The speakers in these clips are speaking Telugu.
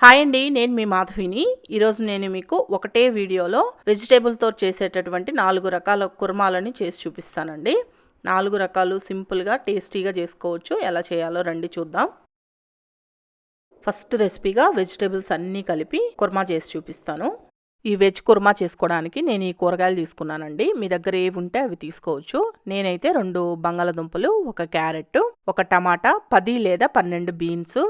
హాయ్ అండి, నేను మీ మాధవిని. ఈరోజు నేను మీకు ఒకటే వీడియోలో వెజిటేబుల్తో చేసేటటువంటి 4 రకాల కుర్మాలని చేసి చూపిస్తానండి. 4 రకాలు సింపుల్గా టేస్టీగా చేసుకోవచ్చు. ఎలా చేయాలో రండి చూద్దాం. ఫస్ట్ రెసిపీగా వెజిటేబుల్స్ అన్నీ కలిపి కుర్మా చేసి చూపిస్తాను. ఈ వెజ్ కుర్మా చేసుకోవడానికి నేను ఈ కూరగాయలు తీసుకున్నానండి. మీ దగ్గర ఏవి ఉంటే అవి తీసుకోవచ్చు. నేనైతే 2 బంగాళదుంపలు, 1 క్యారెట్, 1 టమాటా, 10 లేదా 12 బీన్స్,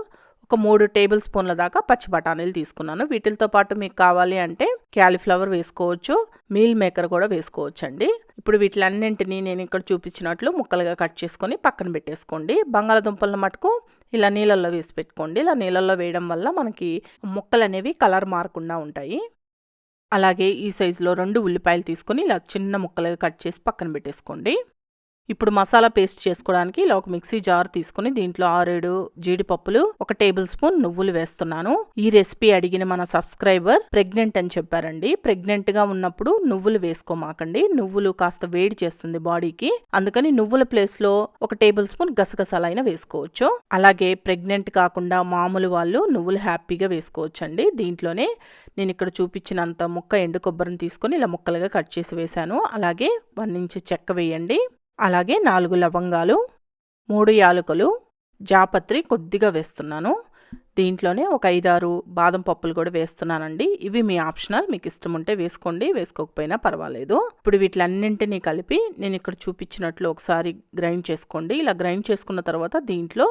ఒక 3 టేబుల్ స్పూన్ల దాకా పచ్చి బఠానీలు తీసుకున్నాను. వీటితో పాటు మీకు కావాలి అంటే క్యాలీఫ్లవర్ వేసుకోవచ్చు, మీల్ మేకర్ కూడా వేసుకోవచ్చు అండి. ఇప్పుడు వీటిలన్నింటినీ నేను ఇక్కడ చూపించినట్లు ముక్కలుగా కట్ చేసుకొని పక్కన పెట్టేసుకోండి. బంగాళదుంపలను మటుకు ఇలా నీళ్ళల్లో వేసి పెట్టుకోండి. ఇలా నీళ్ళల్లో వేయడం వల్ల మనకి ముక్కలు అనేవి కలర్ మారకుండా ఉంటాయి. అలాగే ఈ సైజులో 2 ఉల్లిపాయలు తీసుకొని ఇలా చిన్న ముక్కలుగా కట్ చేసి పక్కన పెట్టేసుకోండి. ఇప్పుడు మసాలా పేస్ట్ చేసుకోవడానికి ఇలా ఒక మిక్సీ జార్ తీసుకుని దీంట్లో 6-7 జీడిపప్పులు, 1 టేబుల్ స్పూన్ నువ్వులు వేస్తున్నాను. ఈ రెసిపీ అడిగిన మన సబ్స్క్రైబర్ ప్రెగ్నెంట్ అని చెప్పారండి. ప్రెగ్నెంట్ గా ఉన్నప్పుడు నువ్వులు వేసుకోమాకండి. నువ్వులు కాస్త వేడి చేస్తుంది బాడీకి. అందుకని నువ్వుల ప్లేస్ లో 1 టేబుల్ స్పూన్ గసగసాలైనా వేసుకోవచ్చు. అలాగే ప్రెగ్నెంట్ కాకుండా మామూలు వాళ్ళు నువ్వులు హ్యాపీగా వేసుకోవచ్చు అండి. దీంట్లోనే నేను ఇక్కడ చూపించినంత ముక్క ఎండు కొబ్బరిని తీసుకొని ఇలా ముక్కలుగా కట్ చేసి వేశాను. అలాగే 1 ఇంచ్ చెక్క వేయండి. అలాగే 4 లవంగాలు, 3 యాలకులు, జాపత్రి కొద్దిగా వేస్తున్నాను. దీంట్లోనే ఒక 5-6 బాదం పప్పులు కూడా వేస్తున్నానండి. ఇవి మీ ఆప్షనల్, మీకు ఇష్టం ఉంటే వేసుకోండి, వేసుకోకపోయినా పర్వాలేదు. ఇప్పుడు వీటిలన్నింటినీ కలిపి నేను ఇక్కడ చూపించినట్లు ఒకసారి గ్రైండ్ చేసుకోండి. ఇలా గ్రైండ్ చేసుకున్న తర్వాత దీంట్లో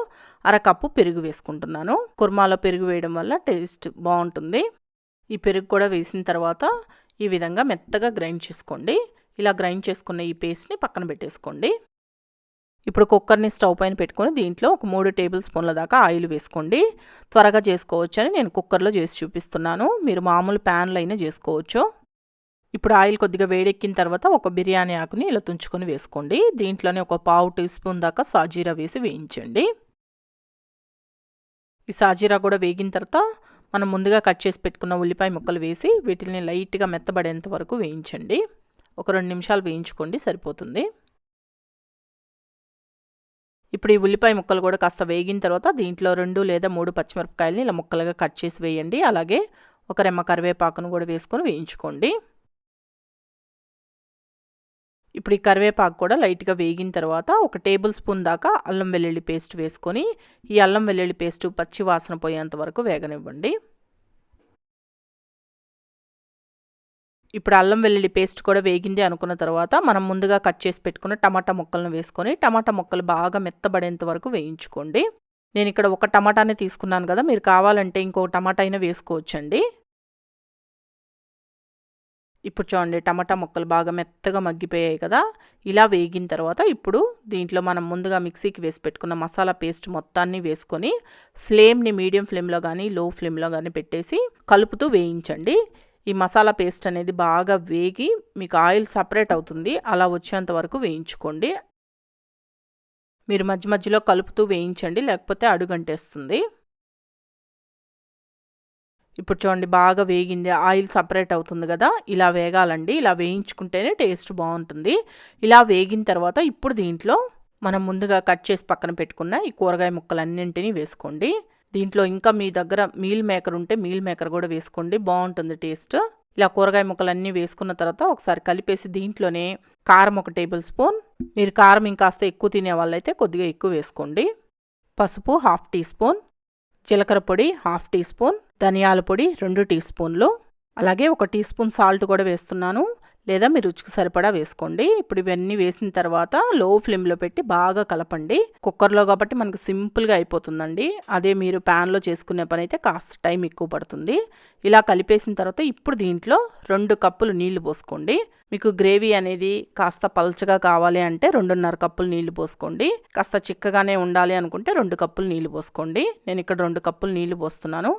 1/2 కప్పు పెరుగు వేసుకుంటున్నాను. కుర్మాలో పెరుగు వేయడం వల్ల టేస్ట్ బాగుంటుంది. ఈ పెరుగు కూడా వేసిన తర్వాత ఈ విధంగా మెత్తగా గ్రైండ్ చేసుకోండి. ఇలా గ్రైండ్ చేసుకున్న ఈ పేస్ట్ని పక్కన పెట్టేసుకోండి. ఇప్పుడు కుక్కర్ని స్టవ్ పైన పెట్టుకొని దీంట్లో ఒక 3 టేబుల్ స్పూన్ల దాకా ఆయిల్ వేసుకోండి. త్వరగా చేసుకోవచ్చని నేను కుక్కర్లో చేసి చూపిస్తున్నాను. మీరు మామూలు ప్యాన్లో అయినా చేసుకోవచ్చు. ఇప్పుడు ఆయిల్ కొద్దిగా వేడెక్కిన తర్వాత ఒక బిర్యానీ ఆకుని ఇలా తుంచుకొని వేసుకోండి. దీంట్లోనే ఒక 1/2 టీ స్పూన్ దాకా సాజీరా వేసి వేయించండి. ఈ సాజీరా కూడా వేగిన తర్వాత మనం ముందుగా కట్ చేసి పెట్టుకున్న ఉల్లిపాయ ముక్కలు వేసి వీటిని లైట్గా మెత్తబడేంత వరకు వేయించండి. ఒక 2 నిమిషాలు వేయించుకోండి, సరిపోతుంది. ఇప్పుడు ఈ ఉల్లిపాయ ముక్కలు కూడా కాస్త వేగిన తర్వాత దీంట్లో 2 లేదా 3 పచ్చిమిరపకాయలని ఇలా ముక్కలుగా కట్ చేసి వేయండి. అలాగే ఒక రెమ్మ కరివేపాకును కూడా వేసుకొని వేయించుకోండి. ఇప్పుడు ఈ కరివేపాకు కూడా లైట్గా వేగిన తర్వాత 1 టేబుల్ స్పూన్ దాకా అల్లం వెల్లుల్లి పేస్ట్ వేసుకొని ఈ అల్లం వెల్లుల్లి పేస్ట్ పచ్చి వాసన పోయేంత వరకు వేగనివ్వండి. ఇప్పుడు అల్లం వెల్లుల్లి పేస్ట్ కూడా వేగింది అనుకున్న తర్వాత మనం ముందుగా కట్ చేసి పెట్టుకున్న టమాటా ముక్కలను వేసుకొని టమాటా ముక్కలు బాగా మెత్తబడేంత వరకు వేయించుకోండి. నేను ఇక్కడ 1 టమాటానే తీసుకున్నాను కదా, మీరు కావాలంటే ఇంకో టమాటా అయినా వేసుకోవచ్చండి. ఇప్పుడు చూడండి, టమాటా ముక్కలు బాగా మెత్తగా మగ్గిపోయాయి కదా. ఇలా వేగిన తర్వాత ఇప్పుడు దీంట్లో మనం ముందుగా మిక్సీకి వేసి పెట్టుకున్న మసాలా పేస్ట్ మొత్తాన్ని వేసుకొని ఫ్లేమ్ని మీడియం ఫ్లేమ్లో కానీ లో ఫ్లేమ్లో కానీ పెట్టేసి కలుపుతూ వేయించండి. ఈ మసాలా పేస్ట్ అనేది బాగా వేగి మీకు ఆయిల్ సపరేట్ అవుతుంది. అలా వచ్చేంత వరకు వేయించుకోండి. మీరు మధ్య మధ్యలో కలుపుతూ వేయించండి, లేకపోతే అడుగంటేస్తుంది. ఇప్పుడు చూడండి, బాగా వేగింది, ఆయిల్ సపరేట్ అవుతుంది కదా. ఇలా వేగాలండి. ఇలా వేయించుకుంటేనే టేస్ట్ బాగుంటుంది. ఇలా వేగిన తర్వాత ఇప్పుడు దీంట్లో మనం ముందుగా కట్ చేసి పక్కన పెట్టుకున్న ఈ కూరగాయ ముక్కలన్నింటినీ వేసుకోండి. దీంట్లో ఇంకా మీ దగ్గర మీల్ మేకర్ ఉంటే మీల్ మేకర్ కూడా వేసుకోండి, బాగుంటుంది టేస్ట్. ఇలా కూరగాయ ముక్కలన్నీ వేసుకున్న తర్వాత ఒకసారి కలిపేసి దీంట్లోనే కారం 1 టేబుల్ స్పూన్, మీరు కారం ఇంకాస్త ఎక్కువ తినే వాళ్ళైతే కొద్దిగా ఎక్కువ వేసుకోండి. పసుపు 1/2 టీ స్పూన్, జీలకర్ర పొడి 1/2 టీ స్పూన్, ధనియాల పొడి 2 టీ స్పూన్లు, అలాగే 1 టీ స్పూన్ సాల్ట్ కూడా వేస్తున్నాను, లేదా మీ రుచికి సరిపడా వేసుకోండి. ఇప్పుడు ఇవన్నీ వేసిన తర్వాత లో ఫ్లేమ్లో పెట్టి బాగా కలపండి. కుక్కర్లో కాబట్టి మనకు సింపుల్గా అయిపోతుందండి. అదే మీరు ప్యాన్లో చేసుకునే పని అయితే కాస్త టైం ఎక్కువ పడుతుంది. ఇలా కలిపేసిన తర్వాత ఇప్పుడు దీంట్లో 2 కప్పులు నీళ్లు పోసుకోండి. మీకు గ్రేవీ అనేది కాస్త పల్చగా కావాలి అంటే 2.5 కప్పులు నీళ్లు పోసుకోండి. కాస్త చిక్కగానే ఉండాలి అనుకుంటే 2 కప్పులు నీళ్లు పోసుకోండి. నేను ఇక్కడ 2 కప్పులు నీళ్లు పోస్తున్నాను.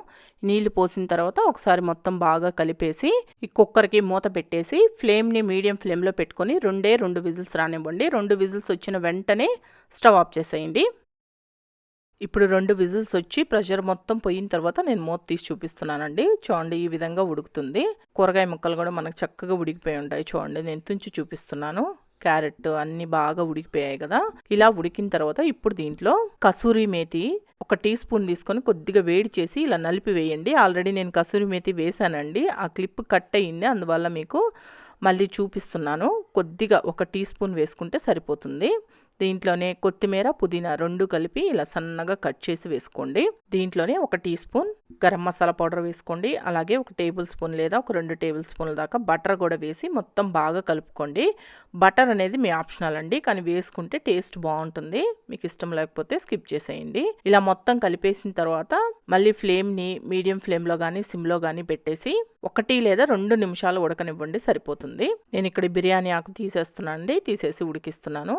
నీళ్లు పోసిన తర్వాత ఒకసారి మొత్తం బాగా కలిపేసి ఈ కుక్కర్కి మూత పెట్టేసి ఫ్లేమ్ని మీడియం ఫ్లేమ్లో పెట్టుకొని 2 విజిల్స్ రానివ్వండి. 2 విజిల్స్ వచ్చిన వెంటనే స్టవ్ ఆఫ్ చేసేయండి. ఇప్పుడు 2 విజిల్స్ వచ్చి ప్రెషర్ మొత్తం పోయిన తర్వాత నేను మూత తీసి చూపిస్తున్నానండి. చూడండి, ఈ విధంగా ఉడుకుతుంది. కూరగాయ ముక్కలు కూడా మనకు చక్కగా ఉడికిపోయి ఉంటాయి. చూడండి, నేను తుంచి చూపిస్తున్నాను. క్యారెట్ అన్నీ బాగా ఉడికిపోయాయి కదా. ఇలా ఉడికిన తర్వాత ఇప్పుడు దీంట్లో కసూరి మేతి 1 టీ స్పూన్ తీసుకొని కొద్దిగా వేడి చేసి ఇలా నలిపి వేయండి. ఆల్రెడీ నేను కసూరి మేతి వేసానండి, ఆ క్లిప్ కట్ అయ్యింది, అందువల్ల మీకు మళ్ళీ చూపిస్తున్నాను. కొద్దిగా 1 టీ స్పూన్ వేసుకుంటే సరిపోతుంది. దీంట్లోనే కొత్తిమీర, పుదీనా 2 కలిపి ఇలా సన్నగా కట్ చేసి వేసుకోండి. దీంట్లోనే 1 teaspoon garam masala powder వేసుకోండి. అలాగే 1 టేబుల్ స్పూన్ లేదా 2 టేబుల్ స్పూన్ల దాకా బటర్ కూడా వేసి మొత్తం బాగా కలుపుకోండి. బటర్ అనేది మీ ఆప్షనల్ అండి, కానీ వేసుకుంటే టేస్ట్ బాగుంటుంది. మీకు ఇష్టం లేకపోతే స్కిప్ చేసేయండి. ఇలా మొత్తం కలిపేసిన తర్వాత మళ్ళీ ఫ్లేమ్ని మీడియం ఫ్లేమ్లో కానీ సిమ్లో కానీ పెట్టేసి 1 లేదా 2 నిమిషాలు ఉడకనివ్వండి, సరిపోతుంది. నేను ఇక్కడ బిర్యానీ ఆకు తీసేస్తున్నాను అండి, తీసేసి ఉడికిస్తున్నాను.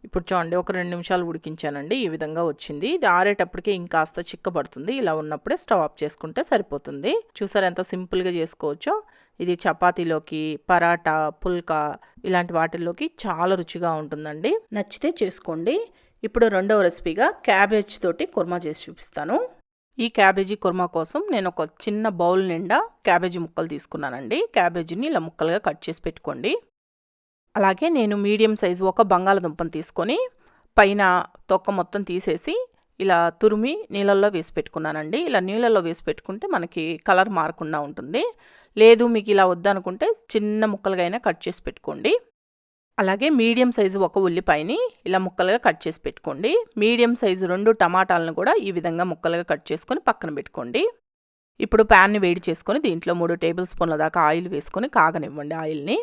ఇప్పుడు చూడండి, 1-2 నిమిషాలు ఉడికించానండి, ఈ విధంగా వచ్చింది. ఇది ఆరేటప్పటికే ఇంకాస్త చిక్కబడుతుంది. ఇలా ఉన్నప్పుడే స్టవ్ ఆఫ్ చేసుకుంటే సరిపోతుంది. చూసారు ఎంత సింపుల్గా చేసుకోవచ్చో. ఇది చపాతీలోకి, పరాటా, పుల్కా ఇలాంటి వాటిల్లోకి చాలా రుచిగా ఉంటుందండి. నచ్చితే చేసుకోండి. ఇప్పుడు రెండవ రెసిపీగా క్యాబేజ్ తోటి కుర్మా చేసి చూపిస్తాను. ఈ క్యాబేజీ కుర్మా కోసం నేను ఒక చిన్న బౌల్ నిండా క్యాబేజీ ముక్కలు తీసుకున్నానండి. క్యాబేజీని ఇలా ముక్కలుగా కట్ చేసి పెట్టుకోండి. అలాగే నేను మీడియం సైజు ఒక బంగాళదుంపను తీసుకొని పైన తొక్క మొత్తం తీసేసి ఇలా తురిమి నీళ్ళల్లో వేసి పెట్టుకున్నానండి. ఇలా నీళ్ళల్లో వేసి పెట్టుకుంటే మనకి కలర్ మారకుండా ఉంటుంది. లేదు మీకు ఇలా వద్దనుకుంటే చిన్న ముక్కలుగా అయినా కట్ చేసి పెట్టుకోండి. అలాగే మీడియం సైజు ఒక ఉల్లిపాయని ఇలా ముక్కలుగా కట్ చేసి పెట్టుకోండి. మీడియం సైజు 2 టమాటాలను కూడా ఈ విధంగా ముక్కలుగా కట్ చేసుకొని పక్కన పెట్టుకోండి. ఇప్పుడు ప్యాన్ని వేడి చేసుకొని దీంట్లో 3 టేబుల్ స్పూన్ల దాకా ఆయిల్ వేసుకొని కాగనివ్వండి ఆయిల్ని.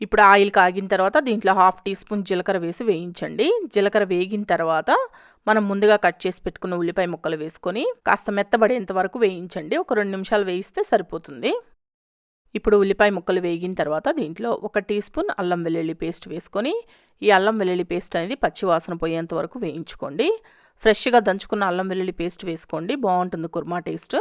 ఇప్పుడు ఆయిల్ కాగిన తర్వాత దీంట్లో 1/2 టీ స్పూన్ జీలకర్ర వేసి వేయించండి. జీలకర్ర వేగిన తర్వాత మనం ముందుగా కట్ చేసి పెట్టుకున్న ఉల్లిపాయ ముక్కలు వేసుకొని కాస్త మెత్తబడేంత వరకు వేయించండి. ఒక 2 నిమిషాలు వేయిస్తే సరిపోతుంది. ఇప్పుడు ఉల్లిపాయ ముక్కలు వేగిన తర్వాత దీంట్లో 1 టీ స్పూన్ అల్లం వెల్లుల్లి పేస్ట్ వేసుకొని ఈ అల్లం వెల్లుల్లి పేస్ట్ అనేది పచ్చివాసన పోయేంత వరకు వేయించుకోండి. ఫ్రెష్గా దంచుకున్న అల్లం వెల్లుల్లి పేస్ట్ వేసుకోండి, బాగుంటుంది కుర్మా టేస్ట్.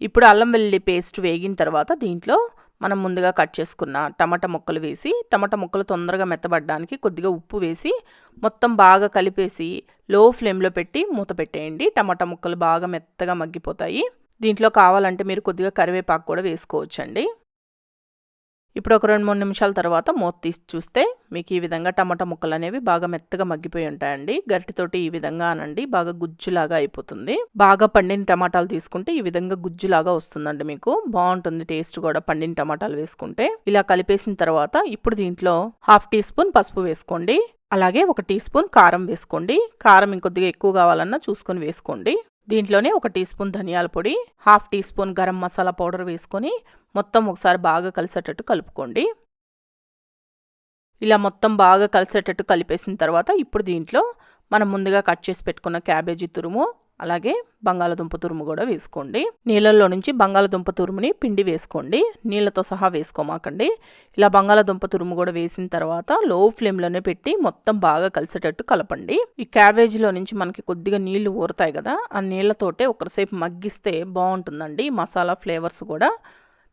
ఇప్పుడు అల్లం వెల్లుల్లి పేస్ట్ వేగిన తర్వాత దీంట్లో మనం ముందుగా కట్ చేసుకున్న టమాటా ముక్కలు వేసి, టమాటా ముక్కలు తొందరగా మెత్తబడడానికి కొద్దిగా ఉప్పు వేసి మొత్తం బాగా కలిపేసి లో ఫ్లేమ్లో పెట్టి మూత పెట్టేయండి. టమాటా ముక్కలు బాగా మెత్తగా మగ్గిపోతాయి. దీంట్లో కావాలంటే మీరు కొద్దిగా కరివేపాకు కూడా వేసుకోవచ్చండి. ఇప్పుడు ఒక 2-3 నిమిషాల తర్వాత మూత తీసి చూస్తే మీకు ఈ విధంగా టమాటా ముక్కలు అనేవి బాగా మెత్తగా మగ్గిపోయి ఉంటాయండి. గరిటెతోటి ఈ విధంగా అనండి, బాగా గుజ్జులాగా అయిపోతుంది. బాగా పండిన టమాటాలు తీసుకుంటే ఈ విధంగా గుజ్జులాగా వస్తుందండి, మీకు బాగుంటుంది టేస్ట్ కూడా పండిన టమాటాలు వేసుకుంటే. ఇలా కలిపేసిన తర్వాత ఇప్పుడు దీంట్లో 1/2 టీ స్పూన్ పసుపు వేసుకోండి. అలాగే 1 టీ స్పూన్ కారం వేసుకోండి. కారం ఇంకొద్దిగా ఎక్కువ కావాలన్నా చూసుకొని వేసుకోండి. దీంట్లోనే 1 టీ స్పూన్ ధనియాల పొడి, 1/2 teaspoon garam masala powder వేసుకొని మొత్తం ఒకసారి బాగా కలిసేటట్టు కలుపుకోండి. ఇలా మొత్తం బాగా కలిసేటట్టు కలిపేసిన తర్వాత ఇప్పుడు దీంట్లో మనం ముందుగా కట్ చేసి పెట్టుకున్న క్యాబేజీ తురుము, అలాగే బంగాళదుంప తురుము కూడా వేసుకోండి. నీళ్ళల్లో నుంచి బంగాళదుంప తురుముని పిండి వేసుకోండి, నీళ్ళతో సహా వేసుకోమాకండి. ఇలా బంగాళదుంప తురుము కూడా వేసిన తర్వాత లో ఫ్లేమ్లోనే పెట్టి మొత్తం బాగా కలిసేటట్టు కలపండి. ఈ క్యాబేజీలో నుంచి మనకి కొద్దిగా నీళ్లు ఊరుతాయి కదా, ఆ నీళ్లతోటే ఒకసేపు మగ్గిస్తే బాగుంటుందండి. మసాలా ఫ్లేవర్స్ కూడా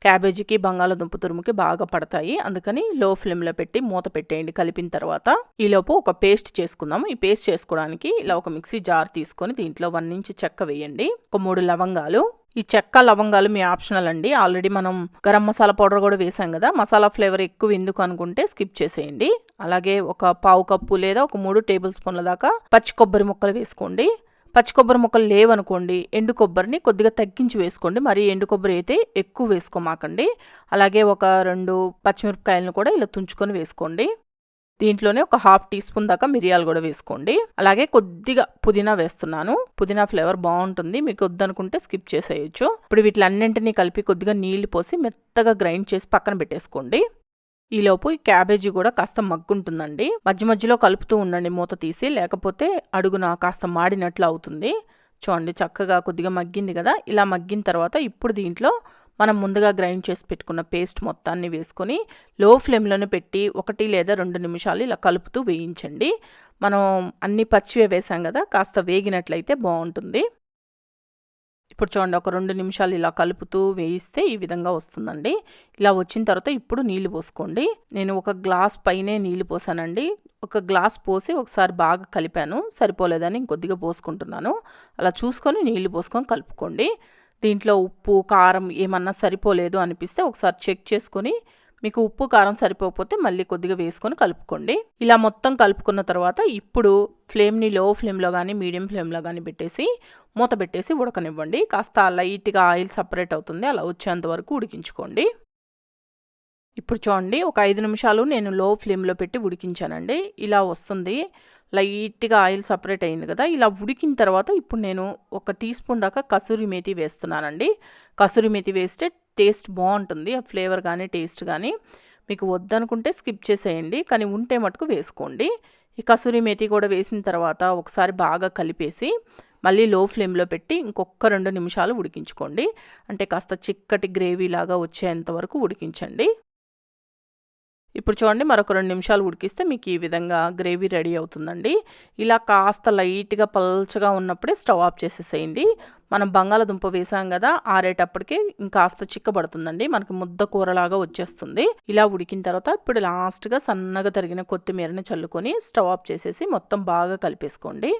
క్యాబేజీకి బంగాళదుంప తురుముకి బాగా పడతాయి. అందుకని లో ఫ్లేమ్లో పెట్టి మూత పెట్టేయండి. కలిపిన తర్వాత ఈలోపు ఒక పేస్ట్ చేసుకుందాం. ఈ పేస్ట్ చేసుకోవడానికి ఇలా ఒక మిక్సీ జార్ తీసుకొని దీంట్లో 1 ఇంచ్ చెక్క వేయండి, ఒక 3 లవంగాలు. ఈ చెక్క లవంగాలు మీ ఆప్షనల్ అండి. ఆల్రెడీ మనం గరం మసాలా పౌడర్ కూడా వేసాం కదా, మసాలా ఫ్లేవర్ ఎక్కువ ఎందుకు అనుకుంటే స్కిప్ చేసేయండి. అలాగే ఒక 1/2 కప్పు లేదా ఒక 3 టేబుల్ స్పూన్ల దాకా పచ్చి కొబ్బరి ముక్కలు వేసుకోండి. పచ్చి కొబ్బరి ముక్కలు లేవనుకోండి, ఎండు కొబ్బరిని కొద్దిగా తగ్గించి వేసుకోండి. మరి ఎండు కొబ్బరి అయితే ఎక్కువ వేసుకోమాకండి. అలాగే ఒక 2 పచ్చిమిరపకాయలను కూడా ఇలా తుంచుకొని వేసుకోండి. దీంట్లోనే ఒక 1/2 టీ స్పూన్ దాకా మిరియాలు కూడా వేసుకోండి. అలాగే కొద్దిగా పుదీనా వేస్తున్నాను, పుదీనా ఫ్లేవర్ బాగుంటుంది. మీకు వద్దనుకుంటే స్కిప్ చేసేయచ్చు. ఇప్పుడు వీటిలన్నింటినీ కలిపి కొద్దిగా నీళ్లు పోసి మెత్తగా గ్రైండ్ చేసి పక్కన పెట్టేసుకోండి. ఈలోపు ఈ క్యాబేజీ కూడా కాస్త మగ్గుంటుందండి. మధ్య మధ్యలో కలుపుతూ ఉండండి మూత తీసి, లేకపోతే అడుగున కాస్త మాడినట్లు అవుతుంది. చూడండి చక్కగా కొద్దిగా మగ్గింది కదా. ఇలా మగ్గిన తర్వాత ఇప్పుడు దీంట్లో మనం ముందుగా గ్రైండ్ చేసి పెట్టుకున్న పేస్ట్ మొత్తాన్ని వేసుకొని లో ఫ్లేమ్లోనే పెట్టి 1 లేదా 2 నిమిషాలు ఇలా కలుపుతూ వేయించండి. మనం అన్ని పచ్చివే వేసాం కదా, కాస్త వేగినట్లయితే బాగుంటుంది. ఇప్పుడు చూడండి ఒక 2 నిమిషాలు ఇలా కలుపుతూ వేయిస్తే ఈ విధంగా వస్తుందండి. ఇలా వచ్చిన తర్వాత ఇప్పుడు నీళ్లు పోసుకోండి. నేను ఒక గ్లాస్ పైనే నీళ్లు పోసానండి. ఒక గ్లాస్ పోసి ఒకసారి బాగా కలిపాను, సరిపోలేదని ఇంకొద్దిగా పోసుకుంటున్నాను. అలా చూసుకొని నీళ్లు పోసుకొని కలుపుకోండి. దీంట్లో ఉప్పు కారం ఏమన్నా సరిపోలేదు అనిపిస్తే ఒకసారి చెక్ చేసుకొని మీకు ఉప్పు కారం సరిపోకపోతే మళ్ళీ కొద్దిగా వేసుకొని కలుపుకోండి. ఇలా మొత్తం కలుపుకున్న తర్వాత ఇప్పుడు ఫ్లేమ్ని లో ఫ్లేమ్లో కానీ మీడియం ఫ్లేమ్లో కానీ పెట్టేసి మూత పెట్టేసి ఉడకనివ్వండి. కాస్త లైట్గా ఆయిల్ సపరేట్ అవుతుంది, అలా వచ్చేంత వరకు ఉడికించుకోండి. ఇప్పుడు చూడండి, ఒక 5 నిమిషాలు నేను లో ఫ్లేమ్లో పెట్టి ఉడికించానండి. ఇలా వస్తుంది, లైట్గా ఆయిల్ సపరేట్ అయింది కదా. ఇలా ఉడికిన తర్వాత ఇప్పుడు నేను 1 టీ స్పూన్ దాకా కసూరి మేతి వేస్తున్నానండి. కసూరి మేతి వేస్తే టేస్ట్ బాగుంటుంది, ఆ ఫ్లేవర్ కానీ టేస్ట్ కానీ. మీకు వద్దనుకుంటే స్కిప్ చేసేయండి, కానీ ఉంటే మటుకు వేసుకోండి. ఈ కసూరి మేతి కూడా వేసిన తర్వాత ఒకసారి బాగా కలిపేసి మళ్ళీ లో ఫ్లేమ్లో పెట్టి ఇంకొక 2 నిమిషాలు ఉడికించుకోండి. అంటే కాస్త చిక్కటి గ్రేవీ లాగా వచ్చేంత వరకు ఉడికించండి. ఇప్పుడు చూడండి, మరొక 2 నిమిషాలు ఉడికిస్తే మీకు ఈ విధంగా గ్రేవీ రెడీ అవుతుందండి. ఇలా కాస్త లైట్గా పల్చగా ఉన్నప్పుడే స్టవ్ ఆఫ్ చేసేసేయండి. మనం బంగాళదుంప వేసాం కదా, ఆరేటప్పటికే ఇంకాస్త చిక్కబడుతుందండి, మనకి ముద్ద కూరలాగా వచ్చేస్తుంది. ఇలా ఉడికిన తర్వాత ఇప్పుడు లాస్ట్గా సన్నగా తరిగిన కొత్తిమీరని చల్లుకొని స్టవ్ ఆఫ్ చేసేసి మొత్తం బాగా కలిపేసుకోండి.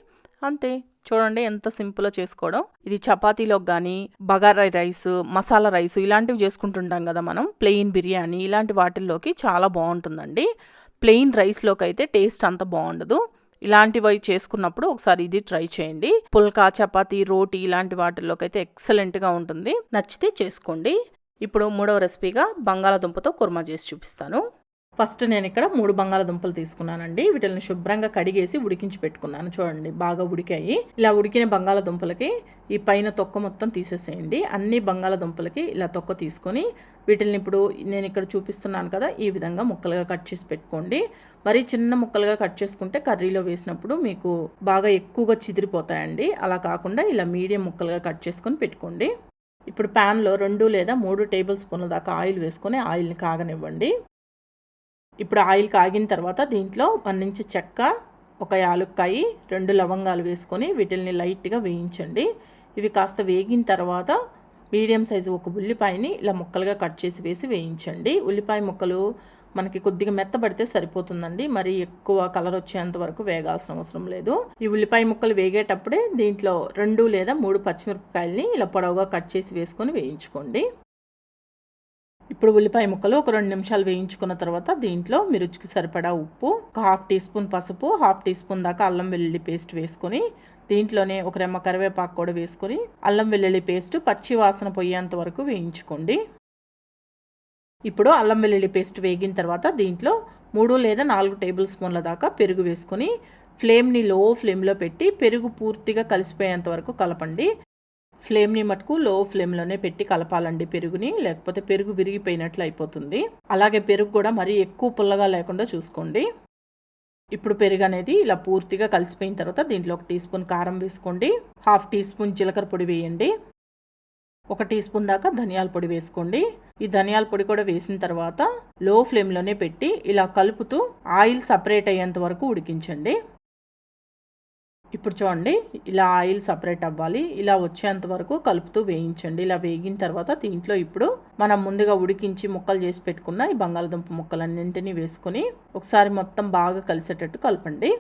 అంతే, చూడండి ఎంత సింపుల్గా చేసుకోవడం. ఇది చపాతీలోకి కానీ, బగారా రైస్, మసాలా రైస్ ఇలాంటివి చేసుకుంటుంటాం కదా మనం, ప్లెయిన్ బిర్యానీ ఇలాంటి వాటిల్లోకి చాలా బాగుంటుందండి. ప్లెయిన్ రైస్లోకి అయితే టేస్ట్ అంత బాగుండదు. ఇలాంటివి చేసుకున్నప్పుడు ఒకసారి ఇది ట్రై చేయండి. పుల్కా, చపాతీ, రోటీ ఇలాంటి వాటిల్లోకి అయితే ఎక్సలెంట్గా ఉంటుంది. నచ్చితే చేసుకోండి. ఇప్పుడు 3వ రెసిపీగా బంగాళాదుంపతో కుర్మా చేసి చూపిస్తాను. ఫస్ట్ నేను ఇక్కడ 3 బంగాళాదుంపలు తీసుకున్నానండి. వీటిని శుభ్రంగా కడిగేసి ఉడికించి పెట్టుకున్నాను. చూడండి, బాగా ఉడికాయి. ఇలా ఉడికిన బంగాళాదుంపలకి ఈ పైన తొక్క మొత్తం తీసేసేయండి. అన్ని బంగాళాదుంపలకి ఇలా తొక్క తీసుకొని వీటిని ఇప్పుడు నేను ఇక్కడ చూపిస్తున్నాను కదా, ఈ విధంగా ముక్కలుగా కట్ చేసి పెట్టుకోండి. మరీ చిన్న ముక్కలుగా కట్ చేసుకుంటే కర్రీలో వేసినప్పుడు మీకు బాగా ఎక్కువగా చిదిరిపోతాయండి. అలా కాకుండా ఇలా మీడియం ముక్కలుగా కట్ చేసుకొని పెట్టుకోండి. ఇప్పుడు ప్యాన్లో 2 లేదా 3 టేబుల్ స్పూన్ల దాకా ఆయిల్ వేసుకొని ఆయిల్ని కాగనివ్వండి. ఇప్పుడు ఆయిల్ కాగిన తర్వాత దీంట్లో 1 ఇంచు చెక్క, 1 యాలుక్కాయి, 2 లవంగాలు వేసుకొని వీటిల్ని లైట్గా వేయించండి. ఇవి కాస్త వేగిన తర్వాత మీడియం సైజు 1 ఉల్లిపాయని ఇలా ముక్కలుగా కట్ చేసి వేసి వేయించండి. ఉల్లిపాయ ముక్కలు మనకి కొద్దిగా మెత్తబడితే సరిపోతుందండి, మరి ఎక్కువ కలర్ వచ్చేంత వరకు వేగాల్సిన అవసరం లేదు. ఈ ఉల్లిపాయ ముక్కలు వేగేటప్పుడే దీంట్లో 2 లేదా 3 పచ్చిమిరపకాయలని ఇలా పొడవుగా కట్ చేసి వేసుకొని వేయించుకోండి. ఇప్పుడు ఉల్లిపాయ ముక్కలు ఒక 2 నిమిషాలు వేయించుకున్న తర్వాత దీంట్లో మీ రుచికి సరిపడా ఉప్పు, 1/2 టీ స్పూన్ పసుపు, 1/2 టీ స్పూన్ దాకా అల్లం వెల్లుల్లి పేస్ట్ వేసుకొని దీంట్లోనే 1 రెమ్మ కరివేపాకు కూడా వేసుకొని అల్లం వెల్లుల్లి పేస్ట్ పచ్చి వాసన పోయేంత వరకు వేయించుకోండి. ఇప్పుడు అల్లం వెల్లుల్లి పేస్ట్ వేగిన తర్వాత దీంట్లో 3 లేదా 4 టేబుల్ స్పూన్ల దాకా పెరుగు వేసుకొని ఫ్లేమ్ని లో ఫ్లేమ్లో పెట్టి పెరుగు పూర్తిగా కలిసిపోయేంత వరకు కలపండి. ఫ్లేమ్ని మటుకు లో ఫ్లేమ్లోనే పెట్టి కలపాలండి పెరుగుని, లేకపోతే పెరుగు విరిగిపోయినట్లు అయిపోతుంది. అలాగే పెరుగు కూడా మరీ ఎక్కువ పుల్లగా లేకుండా చూసుకోండి. ఇప్పుడు పెరుగు అనేది ఇలా పూర్తిగా కలిసిపోయిన తర్వాత దీంట్లో 1 టీ స్పూన్ కారం వేసుకోండి, 1/2 టీ స్పూన్ జీలకర్ర పొడి వేయండి, 1 టీ స్పూన్ దాకా ధనియాల పొడి వేసుకోండి. ఈ ధనియాల పొడి కూడా వేసిన తర్వాత లో ఫ్లేమ్లోనే పెట్టి ఇలా కలుపుతూ ఆయిల్ సపరేట్ అయ్యేంత వరకు ఉడికించండి. ఇప్పుడు చూడండి, ఇలా ఆయిల్ సపరేట్ అవ్వాలి, ఇలా వచ్చేంత వరకు కలుపుతూ వేయించండి. ఇలా వేగిన తర్వాత దీంట్లో ఇప్పుడు మనం ముందుగా ఉడికించి ముక్కలు చేసి పెట్టుకున్న ఈ బంగాళదుంప ముక్కలన్నింటినీ వేసుకొని ఒకసారి మొత్తం బాగా కలిసేటట్టు కలపండి.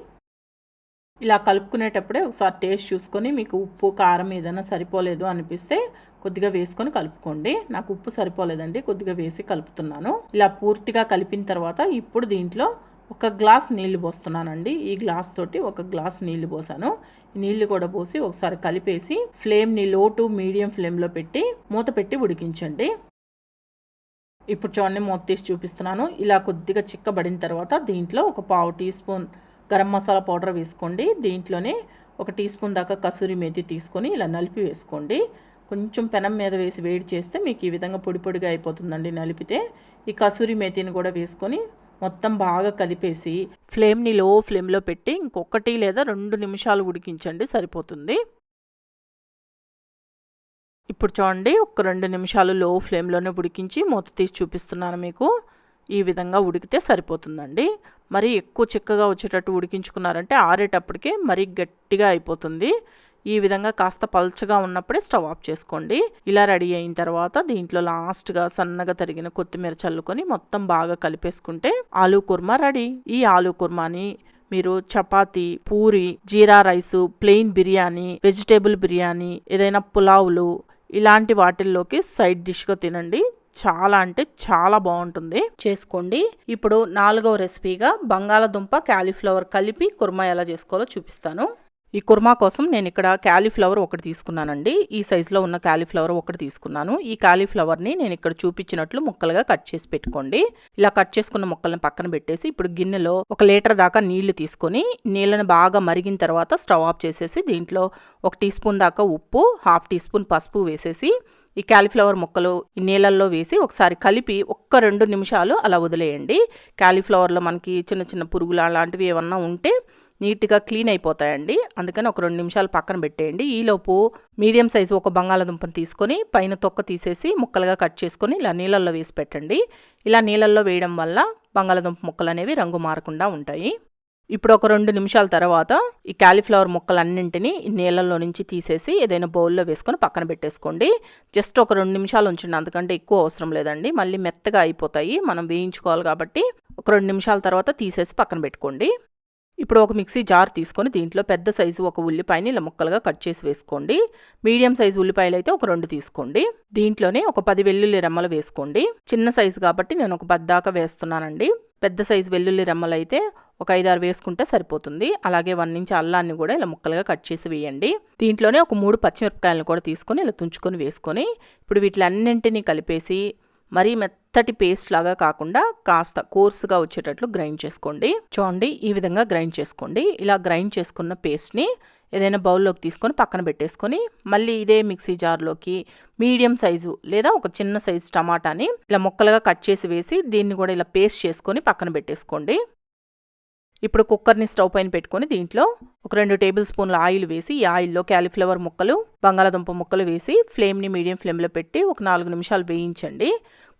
ఇలా కలుపుకునేటప్పుడే ఒకసారి టేస్ట్ చూసుకొని మీకు ఉప్పు కారం ఏదైనా సరిపోలేదు అనిపిస్తే కొద్దిగా వేసుకొని కలుపుకోండి. నాకు ఉప్పు సరిపోలేదండి, కొద్దిగా వేసి కలుపుతున్నాను. ఇలా పూర్తిగా కలిపిన తర్వాత ఇప్పుడు దీంట్లో 1 గ్లాస్ నీళ్లు పోస్తున్నానండి. ఈ గ్లాస్ తోటి 1 గ్లాస్ నీళ్లు పోసాను. నీళ్లు కూడా పోసి ఒకసారి కలిపేసి ఫ్లేమ్ని లో టు మీడియం ఫ్లేమ్లో పెట్టి మూత పెట్టి ఉడికించండి. ఇప్పుడు చూడండి, మూత తీసి చూపిస్తున్నాను. ఇలా కొద్దిగా చిక్కబడిన తర్వాత దీంట్లో 1/4 teaspoon garam masala powder వేసుకోండి. దీంట్లోనే 1 టీ స్పూన్ దాకా కసూరి మేతి తీసుకొని ఇలా నలిపి వేసుకోండి. కొంచెం పెనం మీద వేసి వేడి చేస్తే మీకు ఈ విధంగా పొడి పొడిగా అయిపోతుందండి నలిపితే. ఈ కసూరి మేతిని కూడా వేసుకొని మొత్తం బాగా కలిపేసి ఫ్లేమ్ని లో ఫ్లేమ్లో పెట్టి ఇంకొకటి లేదా 2 నిమిషాలు ఉడికించండి, సరిపోతుంది. ఇప్పుడు చూడండి, ఒక 2 నిమిషాలు లో ఫ్లేమ్లోనే ఉడికించి మూత తీసి చూపిస్తున్నాను మీకు. ఈ విధంగా ఉడికితే సరిపోతుందండి. మరి ఎక్కువ చిక్కగా వచ్చేటట్టు ఉడికించుకున్నారంటే ఆరేటప్పటికే మరీ గట్టిగా అయిపోతుంది. ఈ విధంగా కాస్త పల్చగా ఉన్నప్పుడే స్టవ్ ఆఫ్ చేసుకోండి. ఇలా రెడీ అయిన తర్వాత దీంట్లో లాస్ట్గా సన్నగా తరిగిన కొత్తిమీర చల్లుకొని మొత్తం బాగా కలిపేసుకుంటే ఆలూ కుర్మా రెడీ. ఈ ఆలూ కుర్మాని మీరు chapati, puri, jeera rice, plain biryani, vegetable biryani, ఏదైనా పులావులు ఇలాంటి వాటిల్లోకి సైడ్ డిష్గా తినండి. చాలా అంటే చాలా బాగుంటుంది, చేసుకోండి. ఇప్పుడు 4వ రెసిపీగా బంగాళదుంప క్యాలీఫ్లవర్ కలిపి కుర్మా ఎలా చేసుకోవాలో చూపిస్తాను. ఈ కుర్మా కోసం నేను ఇక్కడ క్యాలీఫ్లవర్ ఒకటి తీసుకున్నానండి. ఈ సైజులో ఉన్న క్యాలీఫ్లవర్ ఒకటి తీసుకున్నాను. ఈ క్యాలీఫ్లవర్ని నేను ఇక్కడ చూపించినట్లు ముక్కలుగా కట్ చేసి పెట్టుకోండి. ఇలా కట్ చేసుకున్న ముక్కలను పక్కన పెట్టేసి ఇప్పుడు గిన్నెలో 1 లీటర్ దాకా నీళ్లు తీసుకొని నీళ్ళని బాగా మరిగిన తర్వాత స్టవ్ ఆఫ్ చేసేసి దీంట్లో 1 టీ స్పూన్ దాకా ఉప్పు, 1/2 టీ స్పూన్ పసుపు వేసేసి ఈ క్యాలీఫ్లవర్ ముక్కలు ఈ నీళ్ళల్లో వేసి ఒకసారి కలిపి 1-2 నిమిషాలు అలా వదిలేయండి. క్యాలీఫ్లవర్లో మనకి చిన్న చిన్న పురుగులు అలాంటివి ఏమన్నా ఉంటే నీట్గా క్లీన్ అయిపోతాయండి. అందుకని 1-2 నిమిషాలు పక్కన పెట్టేయండి. ఈలోపు మీడియం సైజు ఒక బంగాళదుంపను తీసుకొని పైన తొక్క తీసేసి ముక్కలుగా కట్ చేసుకొని ఇలా నీళ్ళల్లో వేసి పెట్టండి. ఇలా నీళ్ళల్లో వేయడం వల్ల బంగాళదుంప ముక్కలు అనేవి రంగు మారకుండా ఉంటాయి. ఇప్పుడు 2 నిమిషాల తర్వాత ఈ క్యాలీఫ్లవర్ ముక్కలన్నింటినీ నీళ్ళల్లో నుంచి తీసేసి ఏదైనా బౌల్లో వేసుకొని పక్కన పెట్టేసుకోండి. జస్ట్ 2 నిమిషాలు ఉంచండి, అందుకంటే ఎక్కువ అవసరం లేదండి. మళ్ళీ మెత్తగా అయిపోతాయి, మనం వేయించుకోవాలి కాబట్టి. 2 నిమిషాల తర్వాత తీసేసి పక్కన పెట్టుకోండి. ఇప్పుడు ఒక మిక్సీ జార్ తీసుకొని దీంట్లో పెద్ద సైజు ఒక ఉల్లిపాయని ఇలా ముక్కలుగా కట్ చేసి వేసుకోండి. మీడియం సైజు ఉల్లిపాయలు అయితే 2 తీసుకోండి. దీంట్లోనే ఒక 10 వెల్లుల్లి రెమ్మలు వేసుకోండి. చిన్న సైజు కాబట్టి నేను ఒక 10 దాకా వేస్తున్నానండి. పెద్ద సైజు వెల్లుల్లి రెమ్మలు అయితే ఒక 5-6 వేసుకుంటే సరిపోతుంది. అలాగే 1 ఇంచ్ అల్లాన్ని కూడా ఇలా ముక్కలుగా కట్ చేసి వేయండి. దీంట్లోనే ఒక 3 పచ్చిమిరపకాయలను కూడా తీసుకొని ఇలా తుంచుకొని వేసుకొని ఇప్పుడు వీటిలన్నింటినీ కలిపేసి మరీ మెత్తటి పేస్ట్ లాగా కాకుండా కాస్త కోర్సుగా వచ్చేటట్లు గ్రైండ్ చేసుకోండి. చూడండి, ఈ విధంగా గ్రైండ్ చేసుకోండి. ఇలా గ్రైండ్ చేసుకున్న పేస్ట్ని ఏదైనా బౌల్లోకి తీసుకొని పక్కన పెట్టేసుకొని మళ్ళీ ఇదే మిక్సీ జార్లోకి మీడియం సైజు లేదా ఒక చిన్న సైజు టమాటాని ఇలా ముక్కలుగా కట్ చేసి వేసి దీన్ని కూడా ఇలా పేస్ట్ చేసుకొని పక్కన పెట్టేసుకోండి. ఇప్పుడు కుక్కర్ని స్టవ్ పైన పెట్టుకొని దీంట్లో ఒక 2 టేబుల్ స్పూన్ల ఆయిల్ వేసి ఈ ఆయిల్లో క్యాలీఫ్లవర్ ముక్కలు, బంగాళదుంప ముక్కలు వేసి ఫ్లేమ్ని మీడియం ఫ్లేమ్లో పెట్టి ఒక 4 నిమిషాలు వేయించండి.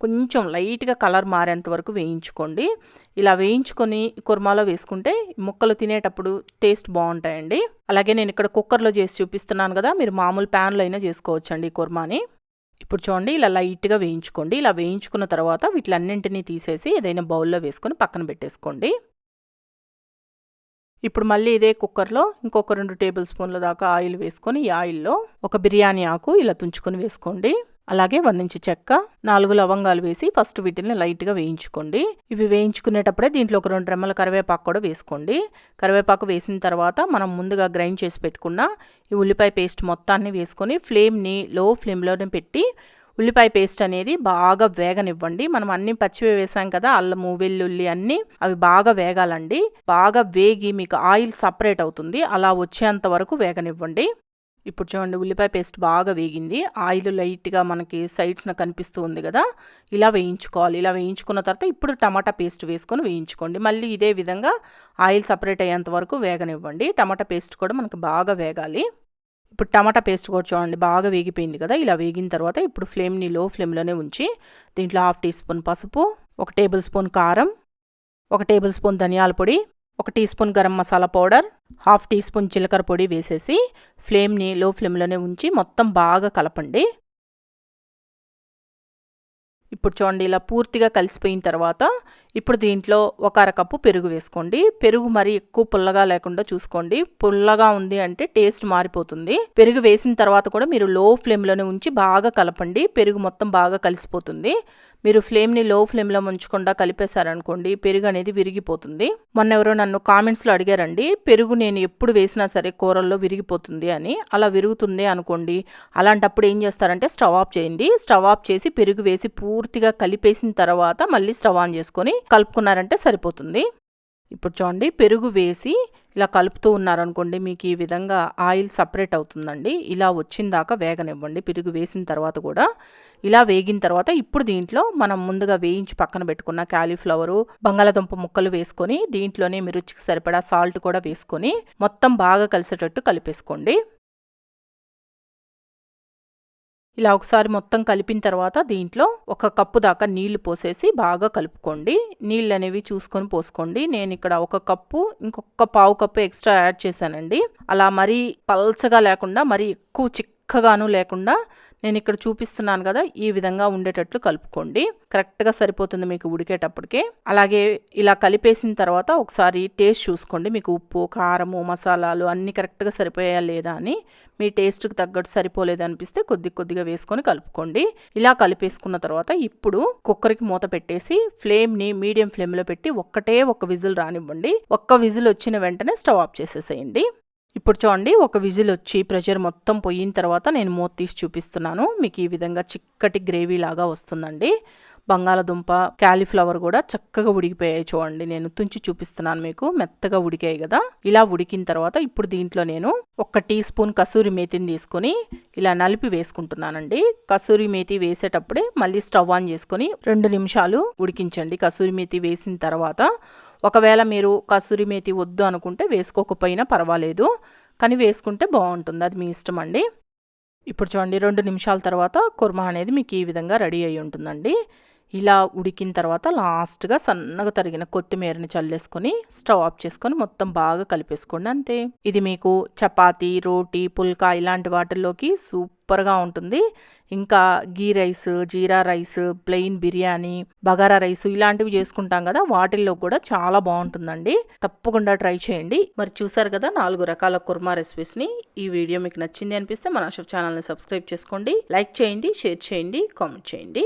కొంచెం లైట్గా కలర్ మారేంత వరకు వేయించుకోండి. ఇలా వేయించుకొని కుర్మాలో వేసుకుంటే ముక్కలు తినేటప్పుడు టేస్ట్ బాగుంటాయండి. అలాగే నేను ఇక్కడ కుక్కర్లో చేసి చూపిస్తున్నాను కదా, మీరు మామూలు ప్యాన్లో అయినా చేసుకోవచ్చండి ఈ కుర్మాని. ఇప్పుడు చూడండి, ఇలా లైట్గా వేయించుకోండి. ఇలా వేయించుకున్న తర్వాత వీటిలన్నింటినీ తీసేసి ఏదైనా బౌల్లో వేసుకొని పక్కన పెట్టేసుకోండి. ఇప్పుడు మళ్ళీ ఇదే కుక్కర్లో ఇంకొక 2 టేబుల్ స్పూన్ల దాకా ఆయిల్ వేసుకొని ఈ ఆయిల్లో ఒక బిర్యానీ ఆకు ఇలా తుంచుకొని వేసుకోండి. అలాగే 1 ఇంచ్ చెక్క, 4 లవంగాలు వేసి ఫస్ట్ వీటిని లైట్గా వేయించుకోండి. ఇవి వేయించుకునేటప్పుడే దీంట్లో ఒక 2 రెమ్మల కరివేపాకు కూడా వేసుకోండి. కరివేపాకు వేసిన తర్వాత మనం ముందుగా గ్రైండ్ చేసి పెట్టుకున్న ఈ ఉల్లిపాయ పేస్ట్ మొత్తాన్ని వేసుకొని ఫ్లేమ్ని లో ఫ్లేమ్లోనే పెట్టి ఉల్లిపాయ పేస్ట్ అనేది బాగా వేగనివ్వండి. మనం అన్ని పచ్చివే వేసాం కదా, అల్లము వెల్లుల్లి అన్నీ అవి బాగా వేగాలండి. బాగా వేగి మీకు ఆయిల్ సపరేట్ అవుతుంది, అలా వచ్చేంత వరకు వేగనివ్వండి. ఇప్పుడు చూడండి, ఉల్లిపాయ పేస్ట్ బాగా వేగింది. ఆయిల్ లైట్గా మనకి సైడ్స్న కనిపిస్తూ ఉంది కదా, ఇలా వేయించుకోవాలి. ఇలా వేయించుకున్న తర్వాత ఇప్పుడు టమాటా పేస్ట్ వేసుకొని వేయించుకోండి. మళ్ళీ ఇదే విధంగా ఆయిల్ సపరేట్ అయ్యేంత వరకు వేగనివ్వండి. టమాటా పేస్ట్ కూడా మనకు బాగా వేగాలి. ఇప్పుడు టమాటా పేస్ట్ కూడా చూడండి బాగా వేగిపోయింది కదా. ఇలా వేగిన తర్వాత ఇప్పుడు ఫ్లేమ్ని లో ఫ్లేమ్లోనే ఉంచి దీంట్లో 1/2 టీ స్పూన్ పసుపు, 1 టేబుల్ స్పూన్ కారం, 1 టేబుల్ స్పూన్ ధనియాల పొడి, 1 teaspoon garam masala powder, 1/2 teaspoon జీలకర్ర పొడి వేసేసి ఫ్లేమ్ని లో ఫ్లేమ్లోనే ఉంచి మొత్తం బాగా కలపండి. ఇప్పుడు చూడండి, ఇలా పూర్తిగా కలిసిపోయిన తర్వాత ఇప్పుడు దీంట్లో 1/2 కప్పు పెరుగు వేసుకోండి. పెరుగు మరి ఎక్కువ పుల్లగా లేకుండా చూసుకోండి. పుల్లగా ఉంది అంటే టేస్ట్ మారిపోతుంది. పెరుగు వేసిన తర్వాత కూడా మీరు లో ఫ్లేమ్లోనే ఉంచి బాగా కలపండి. పెరుగు మొత్తం బాగా కలిసిపోతుంది. మీరు ఫ్లేమ్ని లో ఫ్లేమ్లో ఉంచకుండా కలిపేశారనుకోండి పెరుగు అనేది విరిగిపోతుంది. మొన్న ఎవరో నన్ను కామెంట్స్లో అడిగారండి, పెరుగు నేను ఎప్పుడు వేసినా సరే కూరల్లో విరిగిపోతుంది అని. అలా విరుగుతుంది అనుకోండి, అలాంటప్పుడు ఏం చేస్తారంటే స్టవ్ ఆఫ్ చేయండి. స్టవ్ ఆఫ్ చేసి పెరుగు వేసి పూర్తిగా కలిపేసిన తర్వాత మళ్ళీ స్టవ్ ఆన్ చేసుకొని కలుపుకున్నారంటే సరిపోతుంది. ఇప్పుడు చూడండి, పెరుగు వేసి ఇలా కలుపుతూ ఉన్నారనుకోండి మీకు ఈ విధంగా ఆయిల్ సపరేట్ అవుతుందండి. ఇలా వచ్చిందాకా వేగనివ్వండి. పెరుగు వేసిన తర్వాత కూడా ఇలా వేగిన తర్వాత ఇప్పుడు దీంట్లో మనం ముందుగా వేయించి పక్కన పెట్టుకున్న క్యాలీఫ్లవరు, బంగాళదుంప ముక్కలు వేసుకొని దీంట్లోనే మీ రుచికి సరిపడా సాల్ట్ కూడా వేసుకొని మొత్తం బాగా కలిసేటట్టు కలిపేసుకోండి. ఇలా ఒకసారి మొత్తం కలిపిన తర్వాత దీంట్లో 1 కప్పు దాకా నీళ్లు పోసేసి బాగా కలుపుకోండి. నీళ్ళు అనేవి చూసుకొని పోసుకోండి. నేను ఇక్కడ 1 కప్పు ఇంకొక పావు కప్పు ఎక్స్ట్రా యాడ్ చేశానండి. అలా మరీ పల్చగా లేకుండా మరీ ఎక్కువ చిక్కగాను లేకుండా నేను ఇక్కడ చూపిస్తున్నాను కదా, ఈ విధంగా ఉండేటట్లు కలుపుకోండి. కరెక్ట్గా సరిపోతుంది మీకు ఉడికేటప్పటికే. అలాగే ఇలా కలిపేసిన తర్వాత ఒకసారి టేస్ట్ చూసుకోండి, మీకు ఉప్పు, కారము, మసాలాలు అన్నీ కరెక్ట్గా సరిపోయా లేదా అని. మీ టేస్ట్కి తగ్గట్టు సరిపోలేదు అనిపిస్తే కొద్దిగా వేసుకొని కలుపుకోండి. ఇలా కలిపేసుకున్న తర్వాత ఇప్పుడు కుక్కర్కి మూత పెట్టేసి ఫ్లేమ్ని మీడియం ఫ్లేమ్లో పెట్టి ఒక్క విజిల్ రానివ్వండి. ఒక్క విజిల్ వచ్చిన వెంటనే స్టవ్ ఆఫ్ చేసేసేయండి. ఇప్పుడు చూడండి, ఒక విజిల్ వచ్చి ప్రెషర్ మొత్తం పోయిన తర్వాత నేను మూత తీసి చూపిస్తున్నాను. మీకు ఈ విధంగా చిక్కటి గ్రేవీ లాగా వస్తుందండి. బంగాళదుంప, క్యాలీఫ్లవర్ కూడా చక్కగా ఉడికిపోయాయి. చూడండి, నేను తుంచి చూపిస్తున్నాను మీకు, మెత్తగా ఉడికాయి కదా. ఇలా ఉడికిన తర్వాత ఇప్పుడు దీంట్లో నేను 1 టీ స్పూన్ కసూరి మేతిని తీసుకొని ఇలా నలిపి వేసుకుంటున్నానండి. కసూరి మేతి వేసేటప్పుడే మళ్ళీ స్టవ్ ఆన్ చేసుకొని 2 నిమిషాలు ఉడికించండి. కసూరి మేతి వేసిన తర్వాత ఒకవేళ మీరు కసూరి మేతి వద్దు అనుకుంటే వేసుకోకపోయినా పర్వాలేదు, కానీ వేసుకుంటే బాగుంటుంది, అది మీ ఇష్టం అండి. ఇప్పుడు చూడండి, 2 నిమిషాల తర్వాత కుర్మా అనేది మీకు ఈ విధంగా రెడీ అయి ఉంటుందండి. ఇలా ఉడికిన తర్వాత లాస్ట్గా సన్నగా తరిగిన కొత్తిమీరని చల్లేసుకొని స్టవ్ ఆఫ్ చేసుకొని మొత్తం బాగా కలిపేసుకోండి, అంతే. ఇది మీకు చపాతీ, రోటీ, పుల్కా ఇలాంటి వాటిల్లోకి సూపర్గా ఉంటుంది. ఇంకా ghee rice, jeera rice, plain biryani, bagara rice ఇలాంటివి చేసుకుంటాం కదా, వాటిల్లో కూడా చాలా బాగుంటుందండి. తప్పకుండా ట్రై చేయండి. మరి చూసారు కదా 4 రకాల కుర్మా రెసిపీస్ని. ఈ వీడియో మీకు నచ్చింది అనిపిస్తే మన షెఫ్ ఛానల్ని సబ్స్క్రైబ్ చేసుకోండి, లైక్ చేయండి, షేర్ చేయండి, కామెంట్ చేయండి.